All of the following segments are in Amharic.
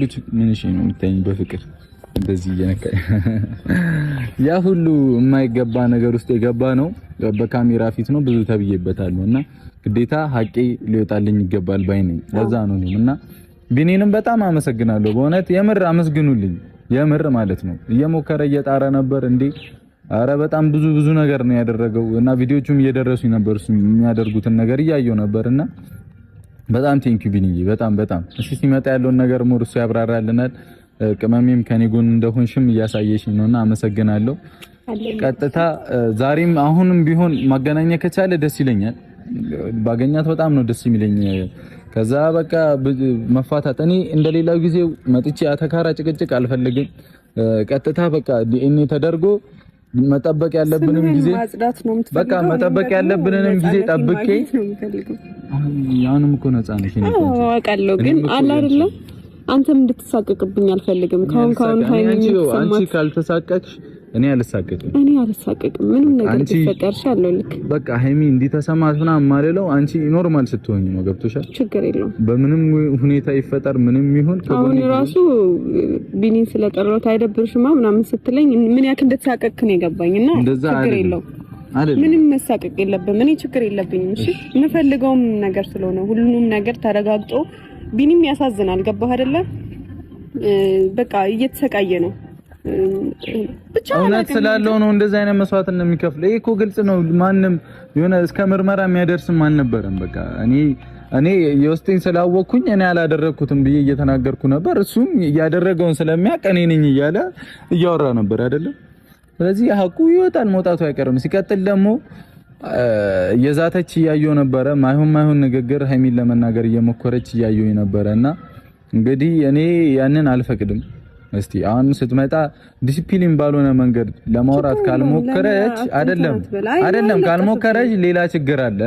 ሁሉ ምን እሺ ነው የምታይኝ በፍቅር እንደዚህ እየነካኝ ያ ሁሉ የማይገባ ነገር ውስጥ የገባ ነው። በካሜራ ፊት ነው ብዙ ተብዬበታለሁና ግዴታ ሀቄ ሊወጣልኝ ይገባል ባይ ነኝ። ለዛ ነው እና ቢኒንም በጣም አመሰግናለሁ በእውነት የምር አመስግኑልኝ። የምር ማለት ነው እየሞከረ እየጣረ ነበር እንዴ። አረ በጣም ብዙ ነገር ነው ያደረገው እና ቪዲዮቹም እየደረሱኝ ነበር እሱ የሚያደርጉትን ነገር እያየሁ ነበርና በጣም ቴንኪው ቢኒዬ በጣም እሺ ሲመጣ ያለውን ነገር ሞር እሱ ያብራራልናል። ቅመሜም ከኔ ጎን እንደሆንሽም እያሳየሽኝ ነውና አመሰግናለሁ። ቀጥታ ዛሬም አሁንም ቢሆን ማገናኘት ከቻለ ደስ ይለኛል። ባገኛት በጣም ነው ደስ የሚለኝ። ከዛ በቃ መፋታት እኔ እንደሌላው ጊዜ መጥቼ አተካራ ጭቅጭቅ አልፈልግም። ቀጥታ በቃ ዲኤንኤ ተደርጎ መጠበቅ ያለብንም ጊዜ በቃ መጠበቅ ያለብንም ጊዜ ጠብቄ ያንም እኮ ነፃ ነሽ ነው አውቃለሁ። ግን አለ አይደለም አንተም እንድትሳቀቅብኝ አልፈልግም። ካሁን ሃይሚን አንቺ ካልተሳቀቅሽ እኔ አልሳቀቅም። ምንም ነገር ይፈጠርሻለሁ ልክ በቃ ሃይሚ እንዲተሰማትና ማለለው አንቺ ኖርማል ስትሆኚ ነው። ገብቶሻል? ችግር የለውም። በምንም ሁኔታ ይፈጠር ምንም ይሁን አሁን ራሱ ቢኒን ስለጠራሁት አይደብርሽማ ምናምን ስትለኝ ምን ያክል እንደተሳቀቅክ ነው የገባኝና ችግር የለውም። ምንም መሳቀቅ የለብም። እኔ ችግር የለብኝም። እሺ የምፈልገውም ነገር ስለሆነ ሁሉንም ነገር ተረጋግጦ ቢኒም ያሳዝናል። ገባህ አይደለ? በቃ እየተሰቃየ ነው ብቻ እውነት ስላለው ነው እንደዛ አይነት መስዋዕት እንደሚከፍል ይሄ እኮ ግልጽ ነው። ማንም የሆነ እስከ ምርመራ የሚያደርስም አልነበረም። በቃ እኔ የውስጤን ስላወቅኩኝ እኔ አላደረኩትም ብዬ እየተናገርኩ ነበር። እሱም ያደረገውን ስለሚያውቅ እኔ ነኝ እያለ እያወራ ነበር አይደለ? ስለዚህ ሀቁ ይወጣል፣ መውጣቱ አይቀርም። ሲቀጥል ደግሞ የዛተች እያየሁ ነበረ። ማይሆን ንግግር ሃይሚን ለመናገር እየሞከረች እያየሁ ነበረና እንግዲህ እኔ ያንን አልፈቅድም። እስቲ አሁን ስትመጣ ዲሲፕሊን ባልሆነ መንገድ ለማውራት ካልሞከረች አይደለም ካልሞከረች ሌላ ችግር አለ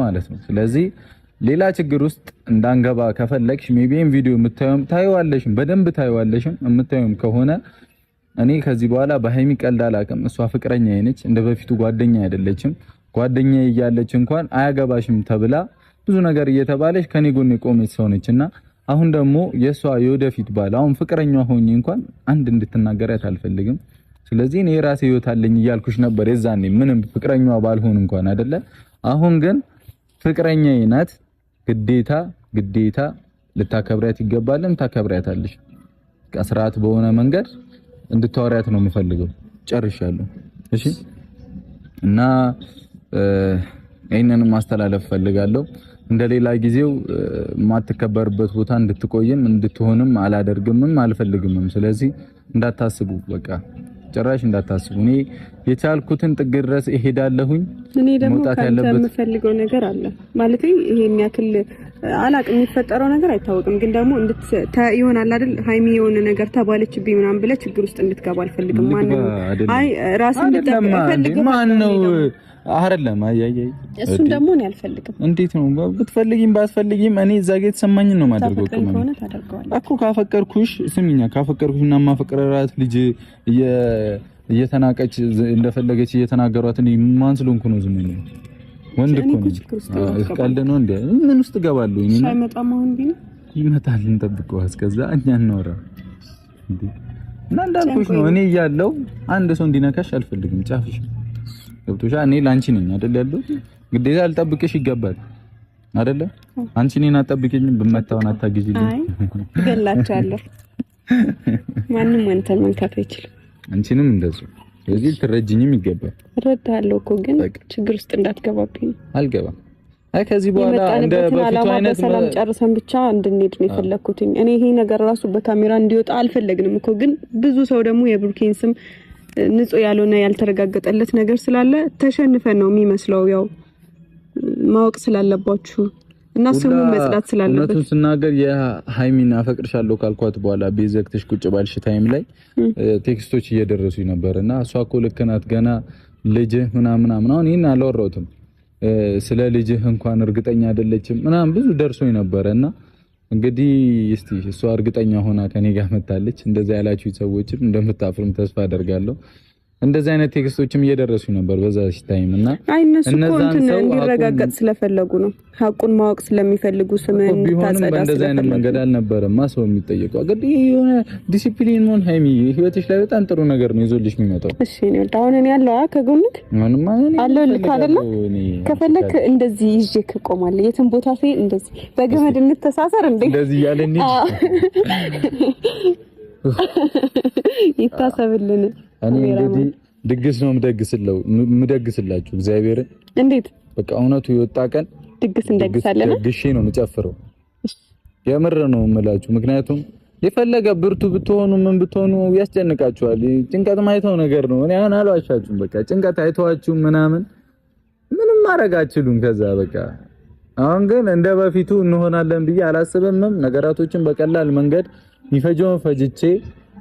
ማለት ነው። ስለዚህ ሌላ ችግር ውስጥ እንዳንገባ ከፈለግሽ ሜቢም ቪዲዮ ታይዋለሽ፣ በደንብ ታይዋለሽ። የምታዩም ከሆነ እኔ ከዚህ በኋላ በሃይሚ ቀልድ አላውቅም። እሷ ፍቅረኛዬ ነች፣ እንደ በፊቱ ጓደኛ አይደለችም። ጓደኛዬ እያለች እንኳን አያገባሽም ተብላ ብዙ ነገር እየተባለች ከኔ ጎን የቆመች ሰው ነችና አሁን ደግሞ የሷ የወደፊት ባል አሁን ፍቅረኛዋ ሆኜ እንኳን አንድ እንድትናገራት አልፈልግም። ስለዚህ እኔ የራሴ ህይወት አለኝ እያልኩሽ ነበር የዛኔ ምንም ፍቅረኛዋ ባልሆን እንኳን አይደለ። አሁን ግን ፍቅረኛዬ ናት። ግዴታ ልታከብሪያት ይገባልም፣ ታከብሪያታለሽ። ስርዓት በሆነ መንገድ እንድታወሪያት ነው የምፈልገው። ጨርሻለሁ። እሺ እና ይሄንን ማስተላለፍ ፈልጋለሁ። እንደሌላ ጊዜው ማትከበርበት ቦታ እንድትቆይም እንድትሆንም አላደርግምም አልፈልግምም። ስለዚህ እንዳታስቡ፣ በቃ ጭራሽ እንዳታስቡ። እኔ የቻልኩትን ጥግ ድረስ እሄዳለሁኝ። እኔ ደግሞ የምፈልገው ነገር አለ ማለት ይሄን ያክል አላቅም፣ የሚፈጠረው ነገር አይታወቅም። ግን ደግሞ ይሆናል አይደል ሃይሚ የሆነ ነገር ተባለችብኝ ምናምን ብለህ ችግር ውስጥ እንድትገባ አልፈልግም። ራስን እንድትጠብቅ ማን ነው አይደለም። እሱን ደግሞ እኔ አልፈልግም። እንዴት ነው ብትፈልጊም ባትፈልጊም እኔ እዛ ጋር የተሰማኝን ነው ማድረግ እኮ ካፈቀርኩሽ ስሚኛ፣ ካፈቀርኩሽና ማፈቀራት ልጅ እየተናቀች እንደፈለገች እየተናገሯት እኔ ማን ስለሆንኩ ነው ዝም ነው? ወንድ እኮ ነው። ቀልድ ነው እንዴ? ምን ውስጥ ገባለሁ እኔ? ሳይመጣም አሁን ቢል ይመጣል፣ እንጠብቀው። እስከዛ እኛ እናወራ እንዴ። እና እንዳልኩሽ ነው እኔ እያለሁ አንድ ሰው እንዲነካሽ አልፈልግም። ጫፍሽ ገብቶሻል? እኔ ላንቺ ነኝ አይደል ያለው። ግዴታ ልጠብቅሽ ይገባል አይደለ? አንቺ እኔን አትጠብቂኝም። በመታወን አታግዢልኝ። አይ ገላቻለሁ። ማንንም አንተን መንካት አይችልም። አንቺንም እንደዚህ ስለዚህ ትረጅኝም ይገባል። እረዳለሁ እኮ ግን ችግር ውስጥ እንዳትገባብኝ። አልገባም። አይ ከዚህ በኋላ እንደ በፊቱ አይነት ሰላም ጨርሰን ብቻ እንድንሄድ ነው የፈለኩት። እኔ ይሄ ነገር ራሱ በካሜራ እንዲወጣ አልፈለግንም እኮ። ግን ብዙ ሰው ደግሞ የብሩኬን ስም ንጹህ ያልሆነ ያልተረጋገጠለት ነገር ስላለ ተሸንፈን ነው የሚመስለው። ያው ማወቅ ስላለባችሁ እና ስሙ መጽዳት ስላለበት እነሱን ስናገር የሃይሚን አፈቅርሻለሁ ካልኳት በኋላ ቤዘክተሽ ቁጭ ባልሽ ታይም ላይ ቴክስቶች እየደረሱኝ ነበርና እሷ እኮ ልክ ናት ገና ልጅ ምናምን አሁን ይሄን አላወራሁትም ስለ ልጅህ እንኳን እርግጠኛ አይደለችም ምናምን ብዙ ደርሶኝ ነበርና እንግዲህ እስቲ እሷ እርግጠኛ ሆና ከኔ ጋር መጣለች። እንደዛ ያላችሁ ሰዎችም እንደምታፍሩም ተስፋ አደርጋለሁ። እንደዚህ አይነት ቴክስቶችም እየደረሱ ነበር በዛ ታይም እና እነሱ ኮንተንት እንዲረጋገጥ ስለፈለጉ ነው ሐቁን ማወቅ ስለሚፈልጉ ስምን ታጸዳ እንደዚህ አይነት መንገድ አልነበረም ሰው የሚጠየቀው እንግዲህ የሆነ ዲሲፕሊን ሆነ ሃይሚ ህይወትሽ ላይ በጣም ጥሩ ነገር ነው ይዞልሽ የሚመጣው እሺ ነው አሁን እኔ ያለው ከጎንክ ምንም አለልክ አይደለ ከፈለክ እንደዚህ ይዤክ ቆማለሁ የትም ቦታ ላይ እንደዚህ በገመድ እንተሳሰር እንደዚህ ያለኝ ይታሰብልን እኔ እንግዲህ ድግስ ነው ምደግስላችሁ እግዚአብሔር እንዴት በቃ እውነቱ የወጣ ቀን ድግስ እንደግሳለን ድግሽ ነው የምጨፍረው የምር ነው የምላችሁ ምክንያቱም የፈለገ ብርቱ ብትሆኑ ምን ብትሆኑ ያስጨንቃችኋል ጭንቀት ማይተው ነገር ነው እኔ አላዋሻችሁም በቃ ጭንቀት አይተዋችሁ ምንም ማድረግ አትችሉም ከዛ በቃ አሁን ግን እንደ በፊቱ እንሆናለን ብዬ አላስብም ነገራቶችን በቀላል መንገድ ይፈጀውን ፈጅቼ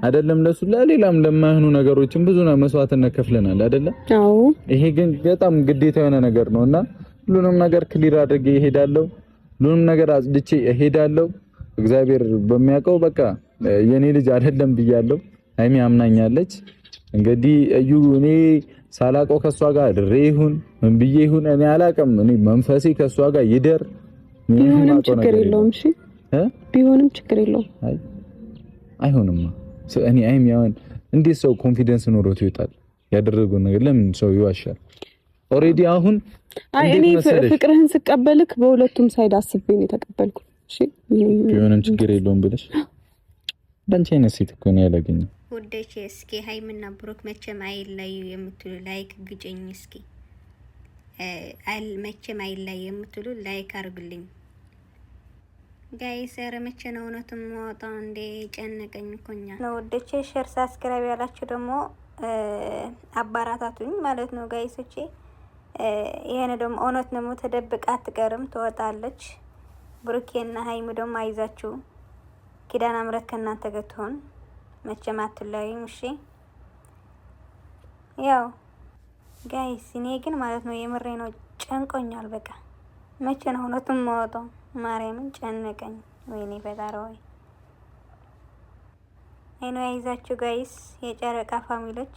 አይደለም ለሱ ለሌላም ለማይሆኑ ነገሮችን ብዙ መስዋዕትነት ከፍለናል አይደለም አዎ ይሄ ግን በጣም ግዴታ የሆነ ነገር ነውና ሁሉንም ነገር ክሊር አድርጌ እሄዳለሁ ሁሉንም ነገር አጽድቼ እሄዳለሁ እግዚአብሔር በሚያውቀው በቃ የኔ ልጅ አይደለም ብያለሁ ሃይሚ አምናኛለች እንግዲህ እዩ እኔ ሳላቀው ከሷ ጋር ድሬ ይሁን ምን ብዬ ይሁን እኔ አላቀም እኔ መንፈሴ ከሷ ጋር ይደር ምንም ችግር የለውም እሺ ቢሆንም ችግር የለውም አይሆንም እኔ አይሚያን እንዴት ሰው ኮንፊደንስ ኖሮት ይወጣል ያደረገው ነገር ለምን ሰው ይዋሻል ኦሬዲ አሁን እኔ ፍቅርህን ስቀበልክ በሁለቱም ሳይድ አስቤ ነው የተቀበልኩ እሺ ቢሆንም ችግር የለውም ብለሽ ባንቺ አይነት ሴት እኮ ነው ያለገኝ ወደች እስኪ ሃይምና ብሩክ መቼም አይለዩ የምትሉ ላይክ ግጭኝ እስኪ መቼም አይለዩ የምትሉ ላይክ አርጉልኝ ጋይስ ኧረ መቼ ነው እውነቱን የማወጣው እንደ ጨነቀኝ እኮኛ ለወደቼ ሼር ሳብስክራይብ ያላችሁ ደግሞ አባራታቱኝ ማለት ነው ጋይሶቼ ይሄን ደግሞ እውነት ነው ተደብቃ አትቀርም ትወጣለች ብሩኬና ሃይሙ ደግሞ አይዛችሁ ኪዳነ ምሕረት ከእናንተ ጋር ትሆን መቼም አትለዩም እሺ ያው ጋይስ እኔ ግን ማለት ነው የምሬ ነው ጨንቆኛል በቃ መቼ ነው እውነቱን የማወጣው ማርያምን ጨነቀኝ ወይኔ በዳራው አይኑ አይዛችሁ ጋይስ የጨረቃ ፋሚሊዎች